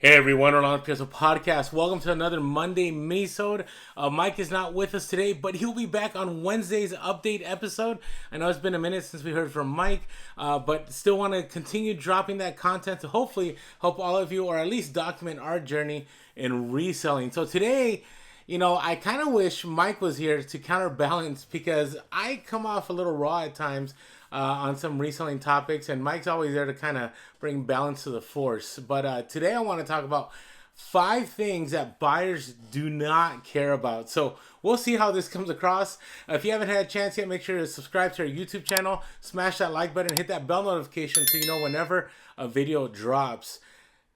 Hey everyone, we're on PSO Podcast. Welcome to another Monday minisode. Mike is not with us today, but he'll be back on Wednesday's update episode. I know it's been a minute since we heard from Mike, but still want to continue dropping that content to hopefully help all of you, or at least document our journey in reselling. So today, I kind of wish Mike was here to counterbalance because I come off a little raw at times on some reselling topics, and Mike's always there to kind of bring balance to the force. But today I want to talk about 5 things that buyers do not care about. So we'll see how this comes across. If you haven't had a chance yet, make sure to subscribe to our YouTube channel, smash that like button, hit that bell notification so you know whenever a video drops.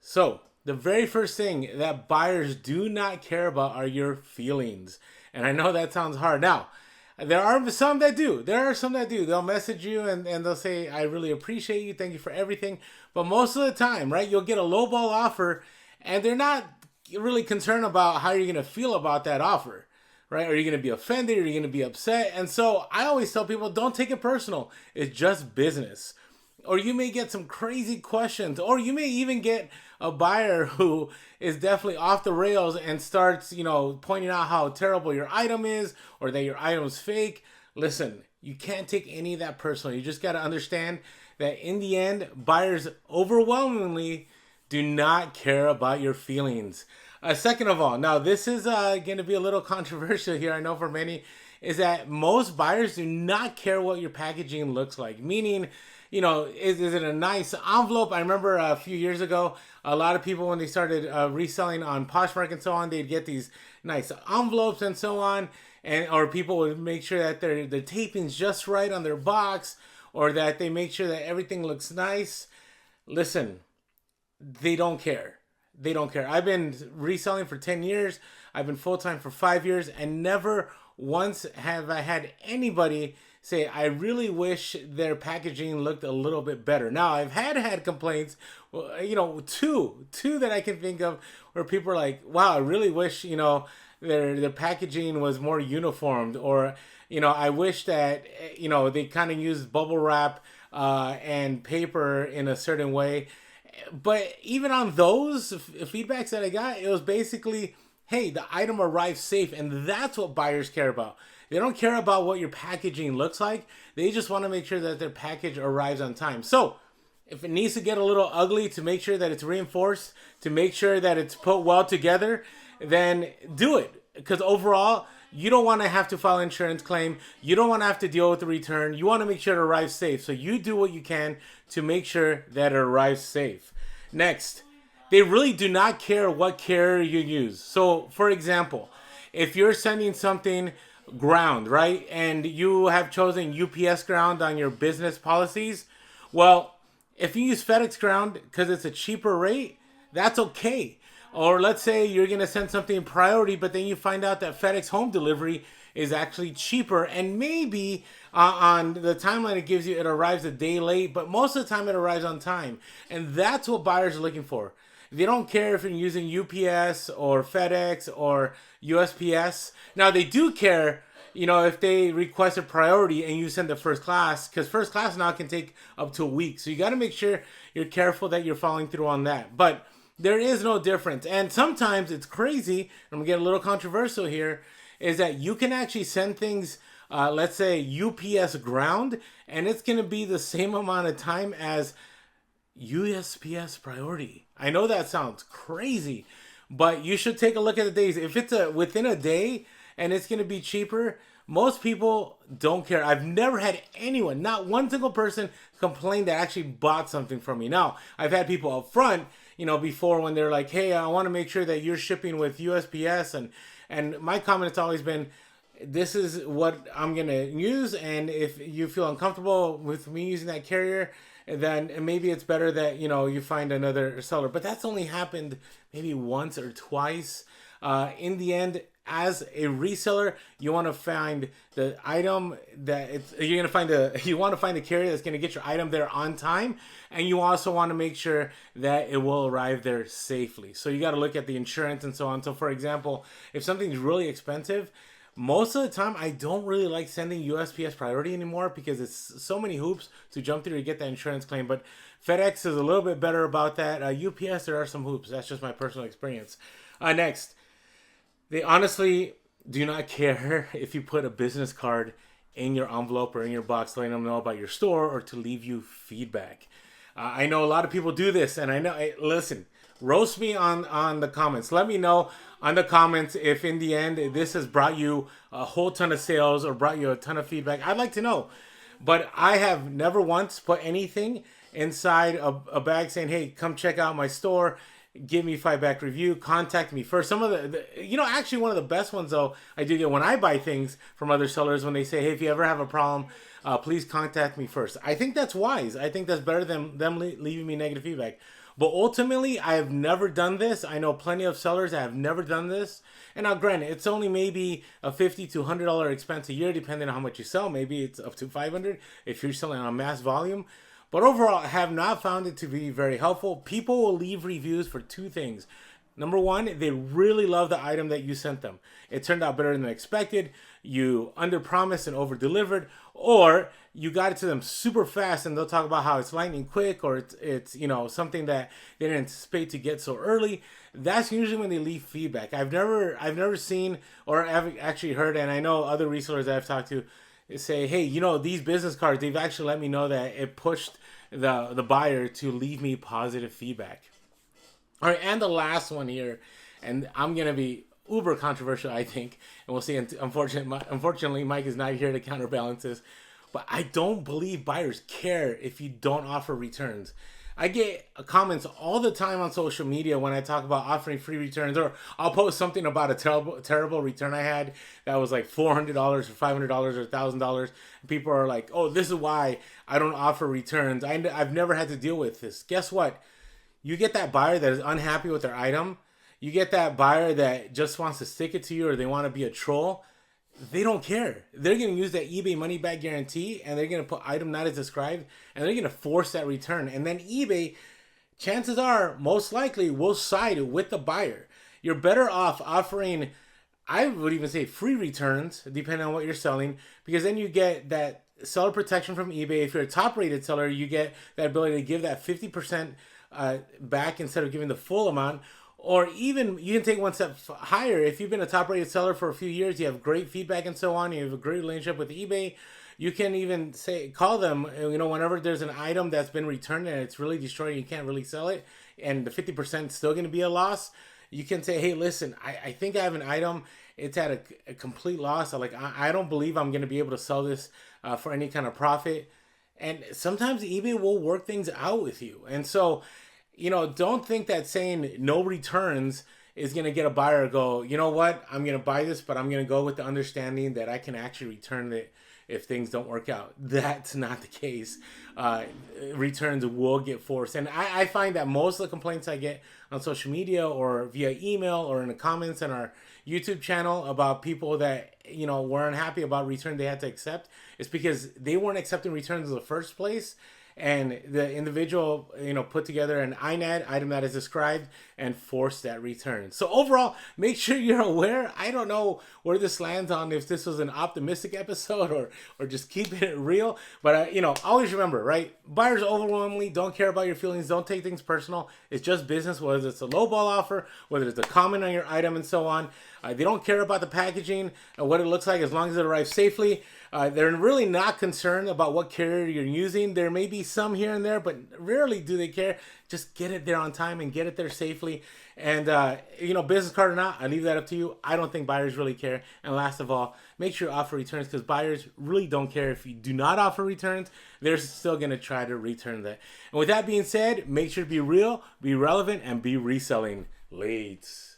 So the very first thing that buyers do not care about are your feelings. And I know that sounds hard. Now, there are some that do. They'll message you and they'll say, I really appreciate you. Thank you for everything. But most of the time, right, you'll get a lowball offer and they're not really concerned about how you're going to feel about that offer, right? Are you going to be offended? Are you going to be upset? And so I always tell people, don't take it personal. It's just business. Or you may get some crazy questions, or you may even get a buyer who is definitely off the rails and starts, pointing out how terrible your item is or that your item's fake. Listen, you can't take any of that personal. You just got to understand that in the end, buyers overwhelmingly do not care about your feelings. Second of all, now this is going to be a little controversial here, I know for many, is that most buyers do not care what your packaging looks like. Meaning, is it a nice envelope? I remember a few years ago, a lot of people, when they started reselling on Poshmark and so on, they'd get these nice envelopes and so on, or people would make sure that the taping's just right on their box, or that they make sure that everything looks nice. Listen, they don't care. They don't care. I've been reselling for 10 years. I've been full-time for 5 years, and never once have I had anybody say, I really wish their packaging looked a little bit better. Now, I've had complaints, two that I can think of, where people are like, wow, I really wish, their packaging was more uniformed, or, I wish that, they kind of used bubble wrap and paper in a certain way. But even on those feedbacks that I got, it was basically, hey, the item arrived safe, and that's what buyers care about. They don't care about what your packaging looks like. They just want to make sure that their package arrives on time. So if it needs to get a little ugly to make sure that it's reinforced, to make sure that it's put well together, then do it. Because overall, you don't want to have to file an insurance claim. You don't want to have to deal with the return. You want to make sure it arrives safe. So you do what you can to make sure that it arrives safe. Next, they really do not care what carrier you use. So, for example, if you're sending something ground, right, and you have chosen UPS ground on your business policies, well, if you use FedEx ground because it's a cheaper rate, that's okay. Or let's say you're going to send something priority, but then you find out that FedEx home delivery is actually cheaper, and maybe on the timeline it gives you, it arrives a day late, but most of the time it arrives on time. And that's what buyers are looking for. They don't care if you're using UPS or FedEx or USPS. Now, they do care, if they request a priority and you send the first class, because first class now can take up to a week. So you got to make sure you're careful that you're following through on that. But there is no difference. And sometimes it's crazy, I'm going to get a little controversial here, is that you can actually send things, let's say UPS ground, and it's going to be the same amount of time as USPS priority. I know that sounds crazy, but you should take a look at the days. If it's within a day and it's going to be cheaper, most people don't care. I've never had anyone, not one single person, complain that actually bought something from me. Now, I've had people up front, before, when they're like, hey, I want to make sure that you're shipping with USPS, and my comment has always been, this is what I'm going to use, and if you feel uncomfortable with me using that carrier, then maybe it's better that, you find another seller. But that's only happened maybe once or twice. In the end, as a reseller, you want to find the item that you want to find the carrier that's going to get your item there on time, and you also want to make sure that it will arrive there safely. So you got to look at the insurance and so on. So for example, if something's really expensive, Most of the time, I don't really like sending USPS priority anymore because it's so many hoops to jump through to get that insurance claim. But FedEx is a little bit better about that. UPS, there are some hoops. That's just my personal experience. Next, they honestly do not care if you put a business card in your envelope or in your box letting them know about your store or to leave you feedback. I know a lot of people do this, and I know, hey, listen, roast me on the comments. Let me know on the comments if in the end this has brought you a whole ton of sales or brought you a ton of feedback. I'd like to know. But I have never once put anything inside a bag saying, hey, come check out my store. Give me feedback review, contact me first. Some of actually one of the best ones though, I do get when I buy things from other sellers when they say, hey, if you ever have a problem, please contact me first. I think that's wise. I think that's better than them leaving me negative feedback. But ultimately, I have never done this. I know plenty of sellers that have never done this. And now granted, it's only maybe a $50 to $100 expense a year, depending on how much you sell. Maybe it's up to $500 if you're selling on mass volume. But overall, I have not found it to be very helpful. People will leave reviews for two things. Number one, they really love the item that you sent them. It turned out better than expected. You under-promised and over-delivered. Or you got it to them super fast and they'll talk about how it's lightning quick or it's something that they didn't anticipate to get so early. That's usually when they leave feedback. I've never seen or have actually heard, and I know other resellers that I've talked to say, hey, these business cards, they've actually let me know that it pushed the buyer to leave me positive feedback. All right, and the last one here, and I'm going to be uber controversial, I think, and we'll see. Unfortunately, Mike is not here to counterbalance this, but I don't believe buyers care if you don't offer returns. I get comments all the time on social media when I talk about offering free returns, or I'll post something about a terrible return I had that was like $400 or $500 or $1,000. People are like, oh, this is why I don't offer returns. I've never had to deal with this. Guess what? You get that buyer that is unhappy with their item. You get that buyer that just wants to stick it to you or they want to be a troll. They don't care. They're going to use that eBay money back guarantee and they're going to put item not as described and they're going to force that return. And then eBay, chances are, most likely will side with the buyer. You're better off offering, I would even say, free returns, depending on what you're selling, because then you get that seller protection from eBay. If you're a top rated seller, you get that ability to give that 50% back instead of giving the full amount. Or even you can take one step higher. If you've been a top rated seller for a few years, you have great feedback and so on, you have a great relationship with eBay, you can even call them, whenever there's an item that's been returned and it's really destroyed and you can't really sell it and the 50% is still going to be a loss. You can say, hey, listen, I think I have an item. It's at a complete loss. I don't believe I'm going to be able to sell this for any kind of profit. And sometimes eBay will work things out with you. And so, don't think that saying no returns is going to get a buyer to go, you know what, I'm going to buy this, but I'm going to go with the understanding that I can actually return it if things don't work out. That's not the case. Returns will get forced. And I find that most of the complaints I get on social media or via email or in the comments on our YouTube channel about people that, weren't happy about return they had to accept is because they weren't accepting returns in the first place. And the individual, put together an INAD, item that is described, and force that return. So overall, make sure you're aware. I don't know where this lands on, if this was an optimistic episode or just keeping it real. But, always remember, right? Buyers overwhelmingly don't care about your feelings. Don't take things personal. It's just business, whether it's a lowball offer, whether it's a comment on your item and so on. They don't care about the packaging and what it looks like as long as it arrives safely. They're really not concerned about what carrier you're using. There may be some here and there, but rarely do they care. Just get it there on time and get it there safely. And, business card or not, I leave that up to you. I don't think buyers really care. And last of all, make sure you offer returns because buyers really don't care if you do not offer returns. They're still going to try to return that. And with that being said, make sure to be real, be relevant, and be reselling. Late.